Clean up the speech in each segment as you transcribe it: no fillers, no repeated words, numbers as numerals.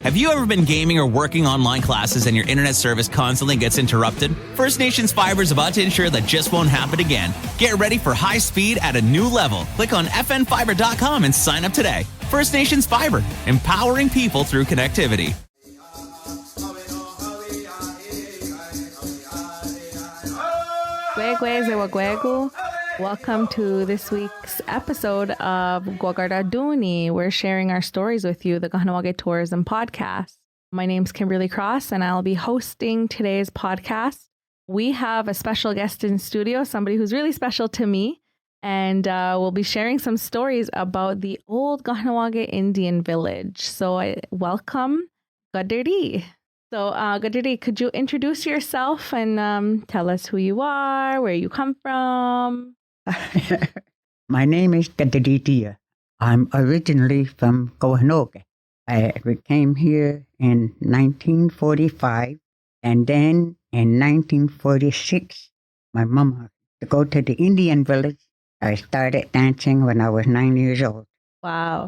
Have you ever been gaming or working online classes and your internet service constantly gets interrupted? First Nations Fiber is about to ensure that just won't happen again. Get ready for high speed at a new level. Click on fnfiber.com and sign up today. First Nations Fiber, empowering people through connectivity. Welcome to this week's episode of Kwakaratón. We're sharing our stories with you, the Kahanawake Tourism Podcast. My name's Kimberly Cross, and I'll be hosting today's podcast. We have a special guest in studio, somebody who's really special to me, and we'll be sharing some stories about the old Kahanawake Indian village. So I welcome Gadiri. So, Gadiri, could you introduce yourself and tell us who you are, where you come from? My name is Kwakaratón. I'm originally from Kwakaratón. We came here in 1945, and then in 1946, my mama to go to the Indian village. I started dancing when I was 9 years old. Wow.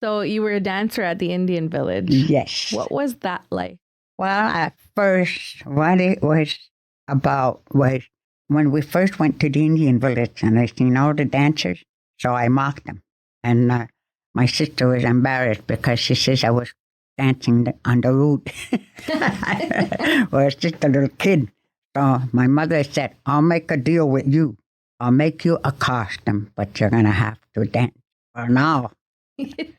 So you were a dancer at the Indian village? Yes. What was that like? Well, at first, what it was about was when we first went to the Indian village and I seen all the dancers, so I mocked them. And my sister was embarrassed because she says I was dancing on the road. I was just a little kid. So my mother said, I'll make a deal with you. I'll make you a costume, but you're going to have to dance. Well,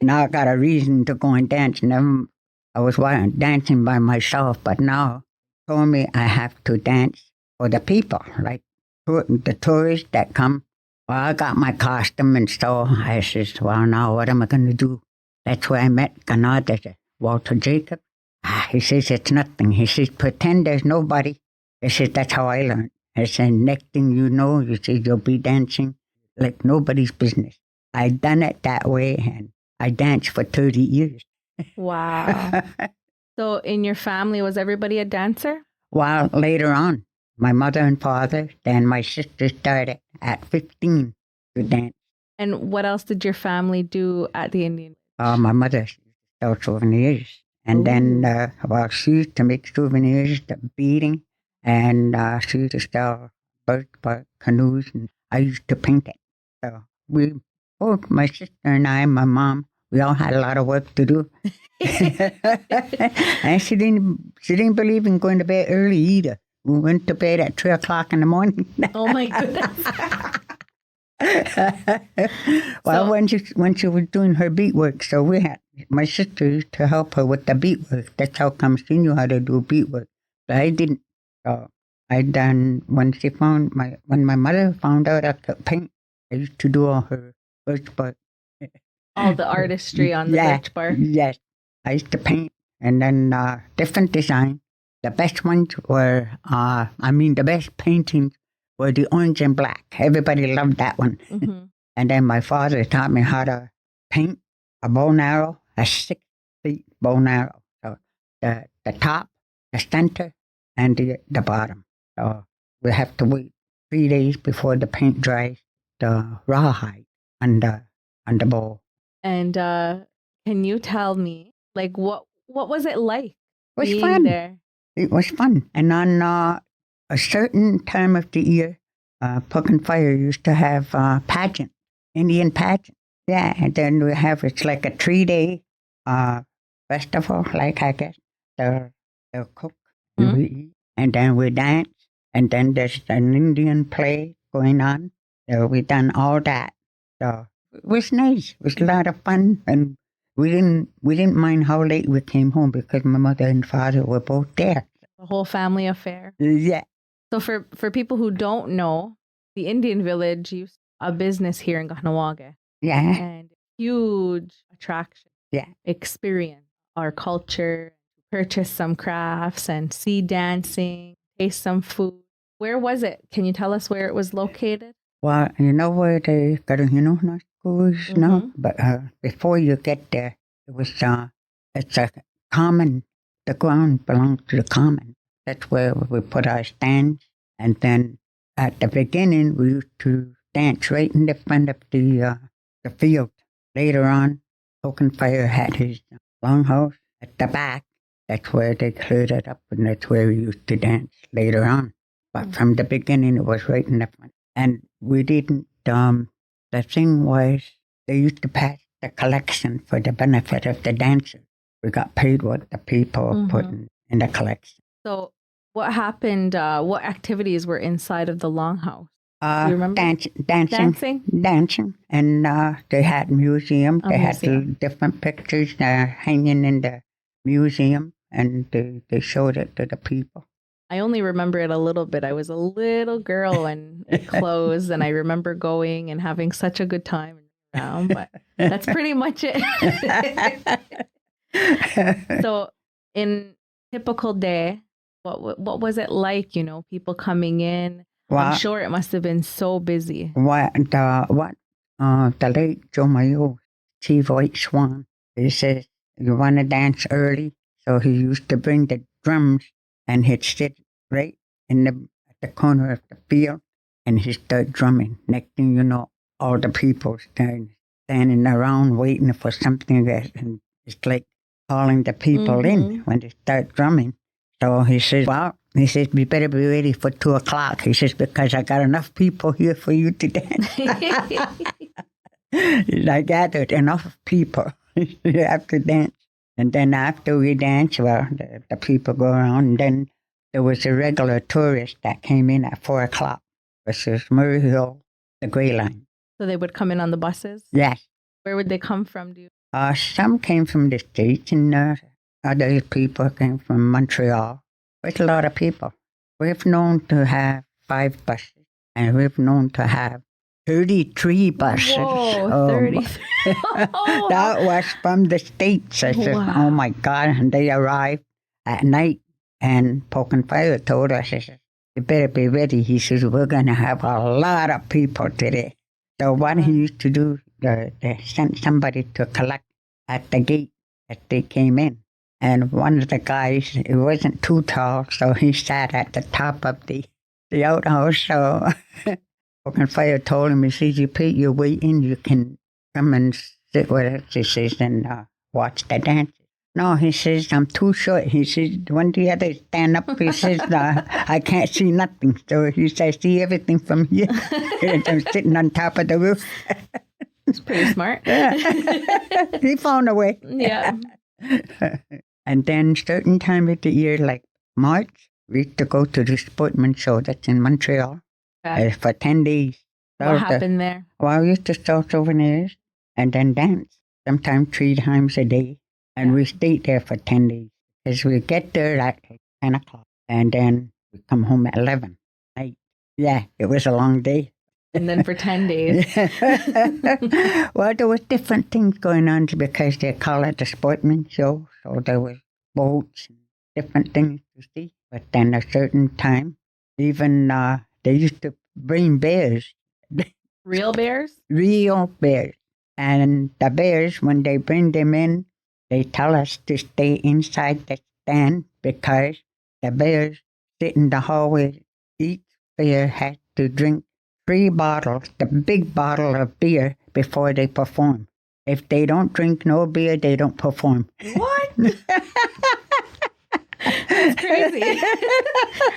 now I got a reason to go and dance. Never, I was dancing by myself, but now told me I have to dance for the people, like the tourists that come. Well, I got my costume, and so I says, well, now what am I going to do? That's where I met Canada, Walter Jacob. He says, it's nothing. He says, pretend there's nobody. He says, that's how I learned. I said, next thing you know, you say you'll be dancing like nobody's business. I done it that way, and I danced for 30 years. Wow. So in your family, was everybody a dancer? Well, later on, my mother and father, then my sister started at 15 to dance. And what else did your family do at the Indian? My mother sold souvenirs. And then, she used to make souvenirs, the beading, and she used to sell birch bark canoes, and I used to paint it. So both my sister and I, my mom, we all had a lot of work to do. And she didn't believe in going to bed early either. We went to bed at 3 o'clock in the morning. Oh my goodness. Well, when she was doing her beadwork, so my sister used to help her with the beadwork. That's how come she knew how to do beadwork. But I didn't. So I done when my mother found out I could paint. I used to do all her birch bark. All the artistry on the birch bark. Yes, I used to paint, and then different design. The best ones were, the best paintings were the orange and black. Everybody loved that one. Mm-hmm. And then my father taught me how to paint a bow and arrow, a 6-feet bow and arrow. So the top, the center, and the bottom. So we have to wait 3 days before the paint dries, the rawhide on the bow. And can you tell me, like, what was it like? It was fun. There? It was fun. And on a certain time of the year, Puck and Fire used to have pageant, Indian pageant. Yeah, and then it's like a 3-day festival, like I guess. They'll cook, and we eat, and then we dance, and then there's an Indian play going on. So we done all that. So it was nice. It was a lot of fun, and we didn't mind how late we came home because my mother and father were both there. The whole family affair. Yeah. So for people who don't know, the Indian village used a business here in Kahanawake. Yeah. And huge attraction. Yeah. Experience our culture, purchase some crafts and see dancing, taste some food. Where was it? Can you tell us where it was located? Well, you know where the Karuhino school is now? But before you get there, it's a common. The ground belongs to the common. That's where we put our stands. And then at the beginning, we used to dance right in the front of the field. Later on, Oak and Fire had his longhouse, at the back. That's where they cleared it up, and that's where we used to dance later on. But from the beginning, it was right in the front. And we didn't, the thing was, they used to pass the collection for the benefit of the dancers. We got paid what the people put in the collection. So what happened? What activities were inside of the longhouse? Do you remember? Dancing. And they had museum. They had different pictures hanging in the museum, and they showed it to the people. I only remember it a little bit. I was a little girl when it closed, and I remember going and having such a good time around, but that's pretty much it. So in typical day, what was it like, people coming in? Well, I'm sure it must have been so busy. The late Joe Mayo, Chief White Swan, he says, you want to dance early? So he used to bring the drums, and he'd sit right at the corner of the field, and he'd start drumming. Next thing you know, all the people standing around waiting for something, and it's like calling the people in when they start drumming. So he says, we better be ready for 2:00. He says, because I got enough people here for you to dance. I gathered enough people. You have to dance. And then after we dance, the people go around. And then there was a regular tourist that came in at 4:00. This is Murray Hill, the Grey Line. So they would come in on the buses? Yes. Where would they come from? Some came from the States, and other people came from Montreal. It's a lot of people. We've known to have 5 buses, and we've known to have 33 buses. Whoa, 33. That was from the States. I said, oh my God. And they arrived at night, and Poke and Fire told us, he says, you better be ready. He says, we're going to have a lot of people today. So what he used to do, they sent somebody to collect at the gate as they came in. And one of the guys, he wasn't too tall, so he sat at the top of the outhouse. So Poke and Fire told him, he says, you pay your way in, you can come and sit with us, he says, and watch the dance. No, he says, I'm too short. He says, when the others stand up, he says, I can't see nothing. So he says, I see everything from here. And I'm sitting on top of the roof. It's pretty smart. Yeah. He found a way. Yeah. And then certain time of the year, like March, we used to go to the Sportsman Show that's in Montreal for 10 days. What happened there? Well, we used to sell souvenirs and then dance, sometimes 3 times a day. And we stayed there for 10 days. Because we get there at 10 o'clock, and then we come home at 11 night. Yeah, it was a long day. And then for 10 days. Well, there was different things going on because they call it the Sportsman Show. So there was boats and different things to see. But then a certain time, even they used to bring bears. Real bears? Real bears. And the bears, when they bring them in, they tell us to stay inside the stand because the bears sit in the hallway. Each bear has to drink 3 bottles, the big bottle of beer, before they perform. If they don't drink no beer, they don't perform. What? That's crazy.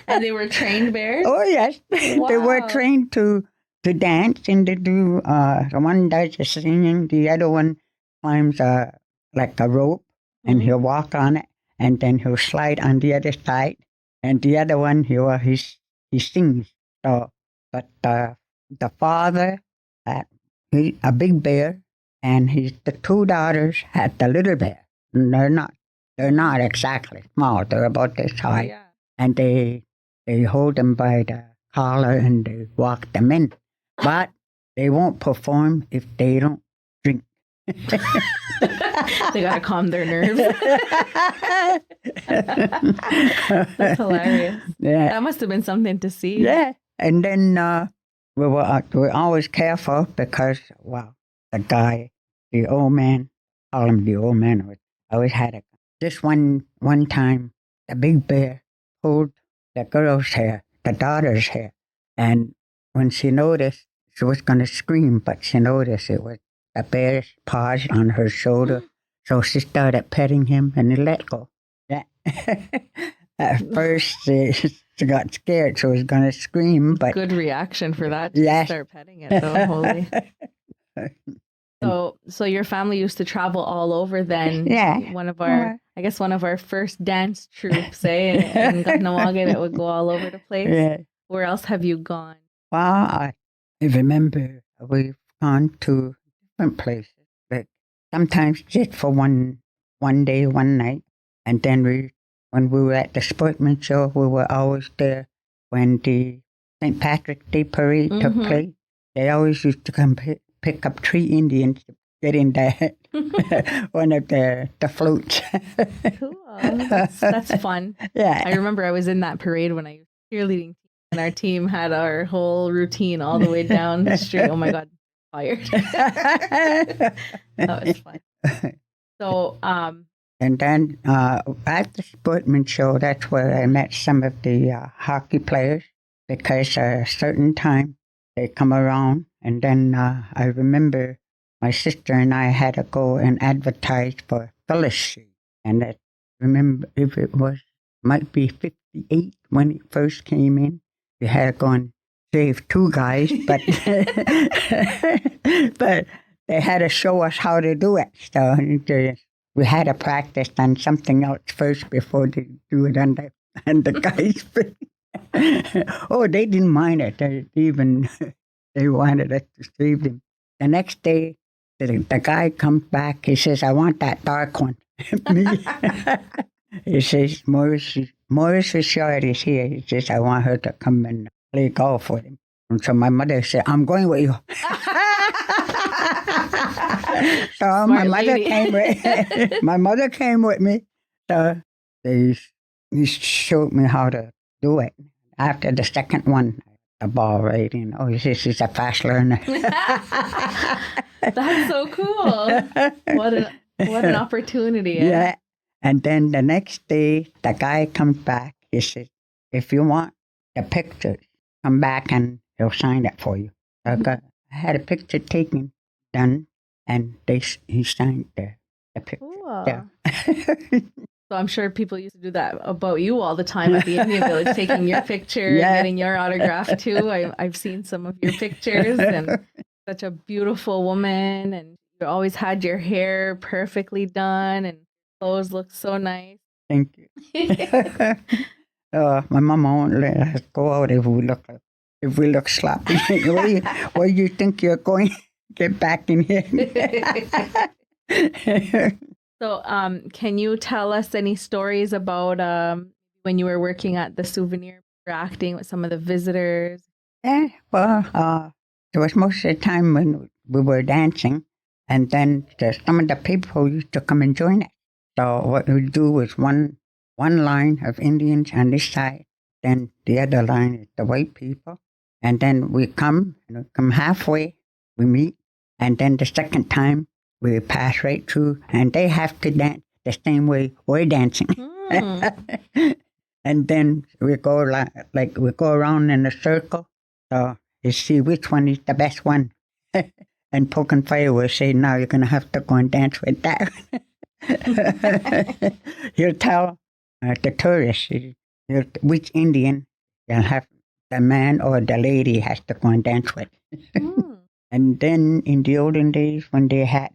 And they were trained bears? Oh, yes. Wow. They were trained to dance and to do, one does the singing, the other one climbs like a rope, and he'll walk on it, and then he'll slide on the other side, and the other one he sings. So, but the father had a big bear, and the 2 daughters had the little bear. And they're not exactly small. They're about this high, Yeah. and they hold them by the collar and they walk them in, but they won't perform if they don't drink. They gotta calm their nerves. That's hilarious. Yeah. That must have been something to see. Yeah. And then we were always careful because, well, the guy, the old man, call him the old man, always had a gun. Just one time, the big bear pulled the girl's hair, the daughter's hair. And when she noticed, she was going to scream, but she noticed it was the bear's paws on her shoulder. So she started petting him and he let go. Yeah. At first, she got scared, so he was going to scream. But Good reaction for that to yes. start petting it, though. Holy. So your family used to travel all over then. Yeah. I guess one of our first dance troops, in Kahnawake, that would go all over the place. Yeah. Where else have you gone? Well, I remember we've gone to different places, like sometimes just for one day, one night. And then when we were at the Sportsman Show, we were always there when the St. Patrick's Day parade took place. They always used to come pick up 3 Indians to get in one of the floats. Cool. That's fun. Yeah. I remember I was in that parade when I was cheerleading, and our team had our whole routine all the way down the street. Oh my God, fired. That was fun. So, and then at the Sportsman Show, that's where I met some of the hockey players, because a certain time they come around. And then I remember my sister and I had to go and advertise for Phyllis Street. And I remember if it might be 58 when it first came in. We had to go and save 2 guys, but but they had to show us how to do it. So we had to practice on something else first before they do it on the guys' feet. Oh, they didn't mind it. They wanted us to save them. The next day, the guy comes back. He says, "I want that dark one." Me. He says, Morris Richard is here. He says, "I want her to come and play golf with him." And so my mother said, "I'm going with you." So my mother came with me. So they showed me how to do it. After the second one, the ball right in. Oh, this is a fast learner. that's so cool. What an opportunity. Yeah. And then the next day, the guy comes back. He says, "If you want the picture, come back and he'll sign it for you." So I had a picture taken, done, and he signed the picture. Cool. Yeah. So I'm sure people used to do that about you all the time at the Indian Village, taking your picture, Yeah. getting your autograph too. I've seen some of your pictures, and such a beautiful woman, and you always had your hair perfectly done, and clothes look so nice. Thank you. My mama won't let us go out if we look sloppy. Where do you think you're going? Get back in here. So, can you tell us any stories about when you were working at the souvenir, interacting with some of the visitors? Yeah, well, it was most of the time when we were dancing, and then some of the people used to come and join us. So what we do was one line of Indians on this side, then the other line is the white people, and then we come halfway, we meet, and then the second time we pass right through, and they have to dance the same way we're dancing. And then we go we go around in a circle, so you see which one is the best one. And Poke and Fire will say, "Now you're going to have to go and dance with that." He'll tell the tourists which Indian you'll have the man or the lady has to go and dance with. And then in the olden days, when they had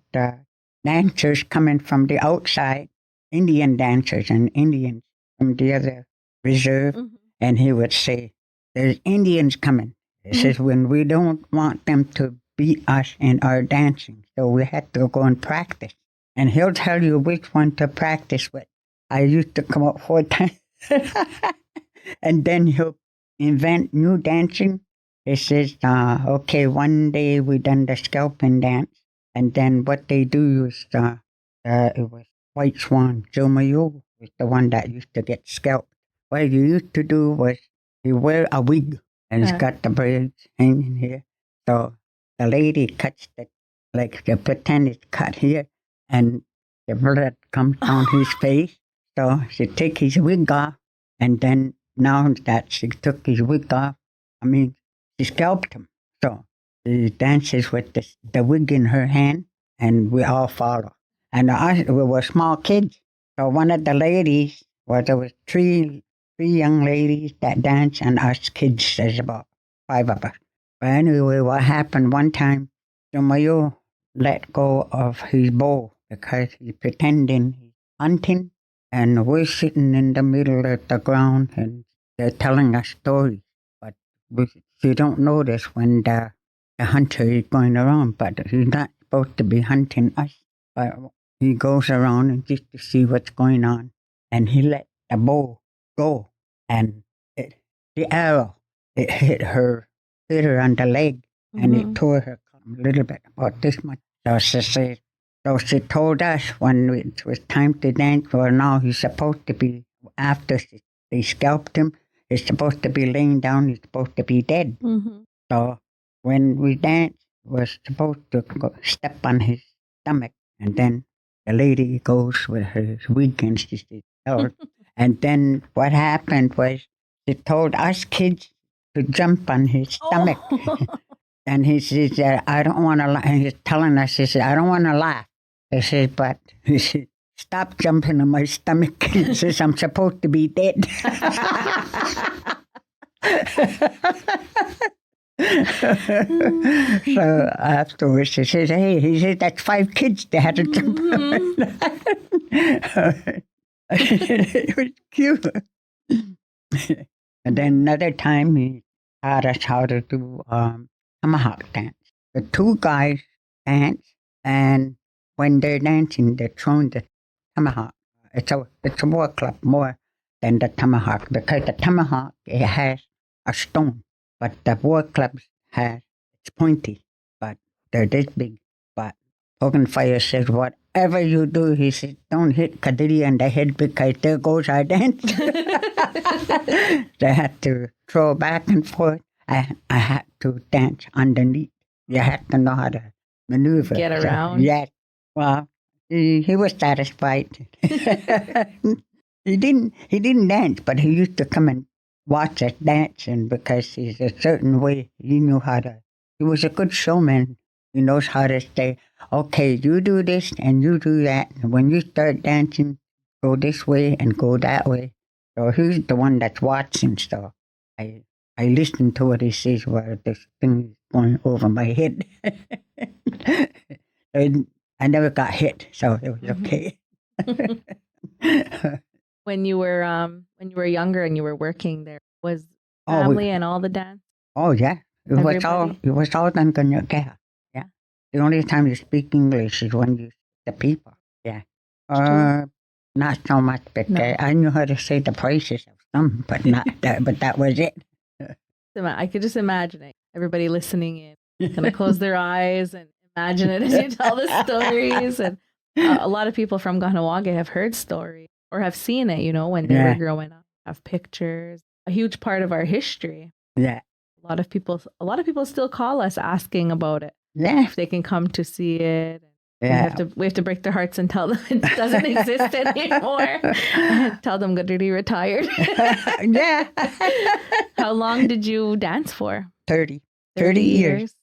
dancers coming from the outside, Indian dancers and Indians from the other reserve, and he would say, "There's Indians coming." He says, "When we don't want them to beat us in our dancing, so we had to go and practice." And he'll tell you which one to practice with. I used to come up 4 times. And then he'll invent new dancing. He says, okay, one day we done the scalping dance. And then what they do is, it was White Swan. Joe Mayo was the one that used to get scalped. What you used to do was you wear a wig and it's got the braids hanging here. So the lady cuts they pretend it's cut here, and the blood comes down his face. So she take his wig off, and then now that she took his wig off, she scalped him. So she dances with the wig in her hand, and we all follow. And we were small kids. So one of the ladies, there was three young ladies that danced, and us kids, there's about 5 of us. But anyway, what happened one time, Jomayo let go of his bow because he's pretending he's hunting, and we're sitting in the middle of the ground, and they're telling us stories. But you don't notice when the hunter is going around, but he's not supposed to be hunting us. But he goes around and just to see what's going on, and he let the bow go, and the arrow, it hit her on the leg, and it tore her a little bit, about this much. So she told us when it was time to dance, well, now he's supposed to be, after they scalped him, he's supposed to be laying down, he's supposed to be dead. So when we danced, we're supposed to step on his stomach, and then the lady goes with her wig and she says, oh. And then what happened was she told us kids to jump on his stomach. And he says, I don't want to laugh. And he's telling us, he said, I don't want to laugh. I said, but he said, stop jumping on my stomach. He says, I'm supposed to be dead. So afterwards, he says, hey, he said, that's 5 kids. They had to jump. It was cute. And then another time, he taught us how to do tomahawk dance. The 2 guys dance, and when they're dancing, they're throwing the tomahawk. It's a war club more than the tomahawk, because the tomahawk, it has a stone, but the war clubs it's pointy, but they're this big. But Hogan Fire says, whatever you do, he says, don't hit Kadiri on the head, because there goes our dance. They had to throw back and forth. I had to dance underneath. You had to know how to maneuver. Get around. So, yeah. Well, he was satisfied. He didn't dance, but he used to come and watch us dance, and because he's a certain way, he knew how to. He was a good showman. He knows how to say, okay, you do this and you do that. And when you start dancing, go this way and go that way. So he's the one that's watching. So I listen to what he says while this thing is going over my head. And I never got hit, so it was okay. When you were younger and you were working there, was family and all the dance? Oh yeah, it was all done Kanya. Yeah, the only time you speak English is when you the people. Yeah, not so much, but no. I knew how to say the prices of some, but not that. But that was it. I could just imagine it. Everybody listening in, gonna close their eyes and imagine it as you tell the stories. And a lot of people from Kahnawake have heard stories or have seen it, when they were growing up, have pictures, a huge part of our history. Yeah. A lot of people still call us asking about it. Yeah. If they can come to see it. Yeah. We have to break their hearts and tell them it doesn't exist anymore. Tell them Gaduri retired. Yeah. How long did you dance for? 30 years.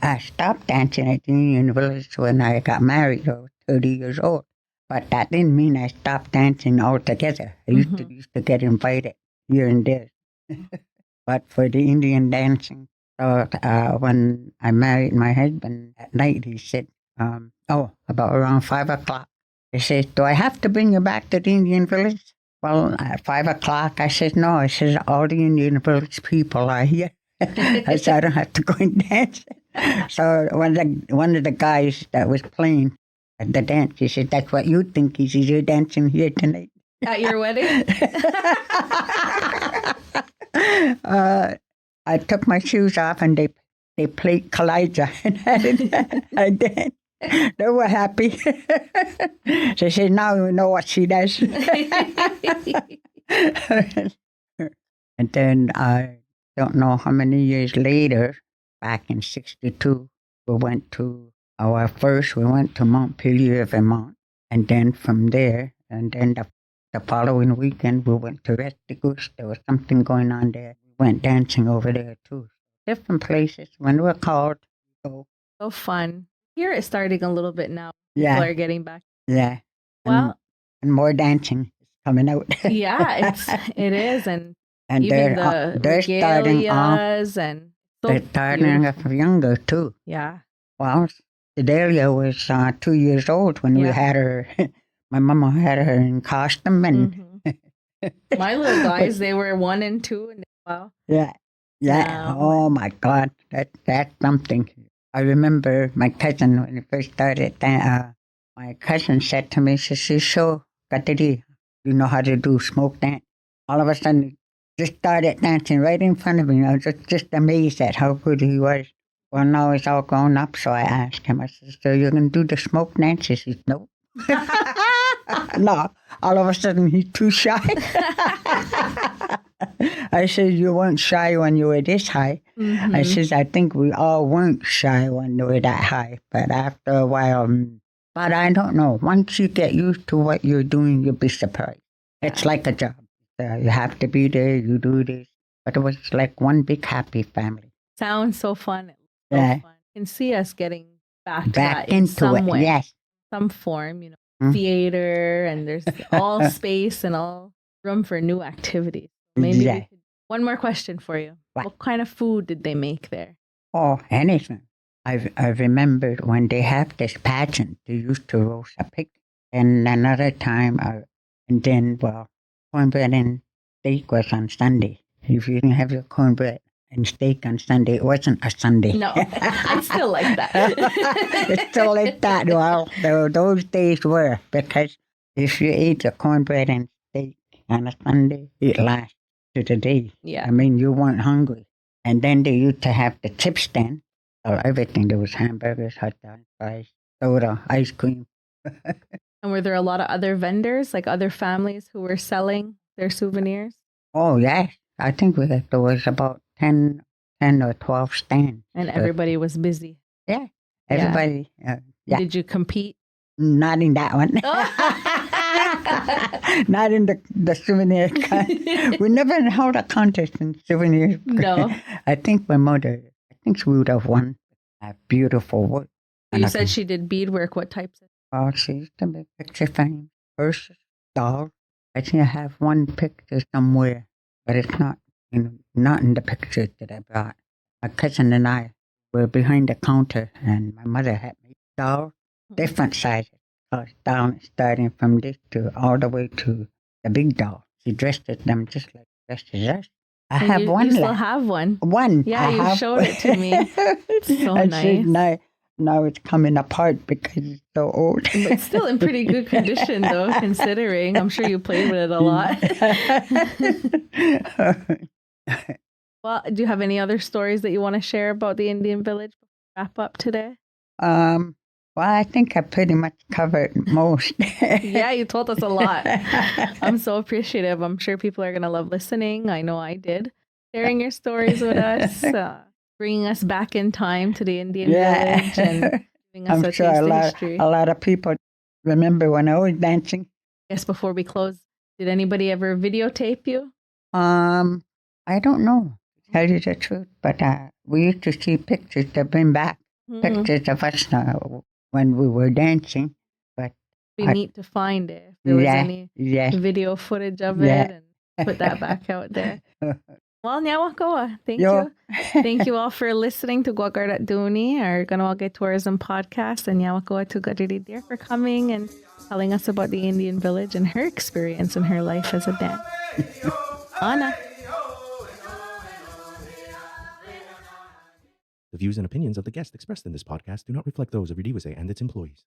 I stopped dancing at the Union Village when I got married. I was 30 years old. But that didn't mean I stopped dancing altogether. I used to get invited here and there. But for the Indian dancing, so when I married my husband at night, he said, about around 5 o'clock, he says, do I have to bring you back to the Indian Village? Well, at 5 o'clock, I said, no. I said, all the Indian Village people are here. I said, I don't have to go and dance. So one of the guys that was playing at the dance, he said, that's what you think. He says, you're dancing here tonight. At your wedding? I took my shoes off and they played Kalijah and I danced. They were happy. They said, now we know what she does. And then I don't know how many years later, back in 1962, we went to Montpelier, Vermont. And then from there, and then the following weekend, we went to Restigouche. There was something going on there. We went dancing over there too. Different places. When we're called, we go. So fun. Here it's starting a little bit now. Yeah. People are getting back. Yeah. Well, And more dancing is coming out. yeah, it is, and And even the they're starting off. regalias and so They're starting off beautiful. younger too. Yeah. Well, Sedalia was 2 years old when we Yeah. had her. My mama had her in costume, and My little guys, they were 1 and 2, and wow. yeah. Now, Oh my God, that's something. I remember my cousin when he first started. My cousin said to me, she said, "So, Kateri, you know how to do smoke dance?" All of a sudden, he just started dancing right in front of me. I was just amazed at how good he was. Well, now he's all grown up, so I asked him, I said, "So you're going to do the smoke dance?" He said, "No." No, all of a sudden he's too shy. I said, "You weren't shy when you were this high." I says, "I think we all weren't shy when we were that high, but after a while, but I don't know. Once you get used to what you're doing, you'll be surprised. It's like a job. You have to be there, you do this. But it was like one big happy family. Sounds so fun. So Yeah. fun. Can see us getting back to Back that in into some it, way, yes. some form, theater, and there's all space and all room for new activities. Maybe we could, one more question for you. What kind of food did they make there? Oh, anything. I remembered when they have this pageant, they used to roast a pig. And another time, and then, cornbread and steak was on Sunday. If you didn't have your cornbread and steak on Sunday, it wasn't a Sunday. No, I still like that. It's still like that. Well, those days were, because if you eat the cornbread and steak on a Sunday, it lasts to the day. Yeah. I mean, you weren't hungry. And then they used to have the chip stand. So everything. There was hamburgers, hot dogs, fries, soda, ice cream. And were there a lot of other vendors, like other families who were selling their souvenirs? Oh, yes. I think there was about 10 or 12 stands. And everybody was busy. Yeah. Everybody. Yeah. Did you compete? Not in that one. Not in the souvenir contest. We never held a contest in souvenirs. No. I think my mother, she would have won a beautiful work. You said she did beadwork. What types? Oh, she used to make picture frames, purses, dolls. I think I have one picture somewhere, but it's not, not in the pictures that I brought. My cousin and I were behind the counter, and my mother had made dolls, different sizes, starting from this to all the way to the big doll. She dressed them just like dressed as us. I have one. You still have one? One. Yeah, you showed it to me. It's so nice. Now it's coming apart because it's so old. But still in pretty good condition, though, considering. I'm sure you played with it a lot. Well, do you have any other stories that you want to share about the Indian village before we wrap up today? Well, I think I pretty much covered most. Yeah, you told us a lot. I'm so appreciative. I'm sure people are going to love listening. I know I did. Sharing your stories with us. Bringing us back in time to the Indian village and giving us I'm sure history. A lot of people remember when I was dancing. Yes, before we close, did anybody ever videotape you? I don't know, to tell you the truth, but we used to see pictures to bring back, pictures of us when we were dancing. But it'd be neat to find it. If there was any video footage of it and put that back out there. Well, Nyawakoa, thank you. Thank you all for listening to Kwakaratón, our Ganawage Tourism podcast, and Nyawakoa to Gadiri Deer for coming and telling us about the Indian village and her experience in her life as a dance. Anna. The views and opinions of the guests expressed in this podcast do not reflect those of Rediwase and its employees.